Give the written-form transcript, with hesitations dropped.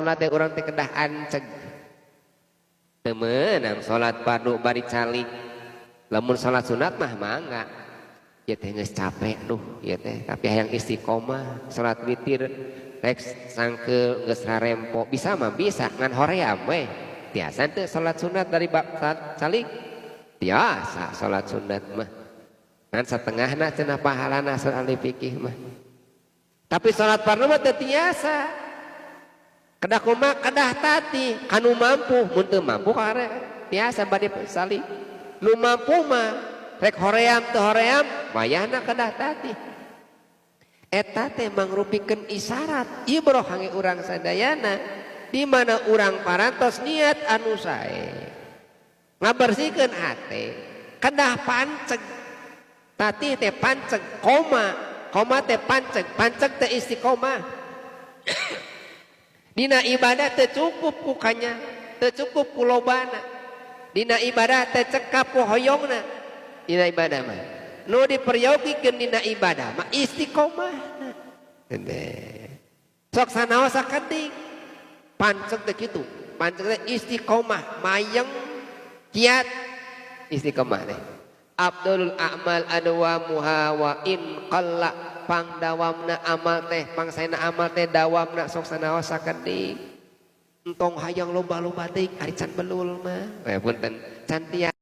salat teh urang teh kedah anceg teu meunang salat fardu bari calik. Lamun salat sunat mah mangga ya teh geus capek duh ya teh tapi hayang istiqomah salat witir rek sangkeul geus rarempo bisa mah bisa ngan hoream we tiasa teu salat sunat dari calik tiasa salat sunat mah ngan satengahna cenah pahalana salat ahli fikih mah tapi salat fardu mah teu tiasa kedah kumaha kedah tati kanu mampu mun teu mampu karek tiasa bade salik nu mampu mah rek hoream teu hoream wayahna kedah tati eta teh mangrupikeun isyarat ibroh hange urang sadayana di mana urang parantos niat anu sae ngabersihkeun hate kedah panceg tati teh panceg koma teh panceg teh istiqomah dina ibadah teu cukup ku kanya teu cukup ku lobana dina ibadah teh cekap ku hoyongna dina ibadah mah nu diperyaukikeun dina ibadah mah istiqomah sok sanaos sakedik panceg teh kitu panceg teh istiqomah mayeng kiat istiqomah teh Abdul a'mal adwamuha wa in qalla pangdawamna amal teh pangsaena amal teh dawamna sok sanaos sakedik entong hayang loba-loba teuing ari can belul mah punten can tiasa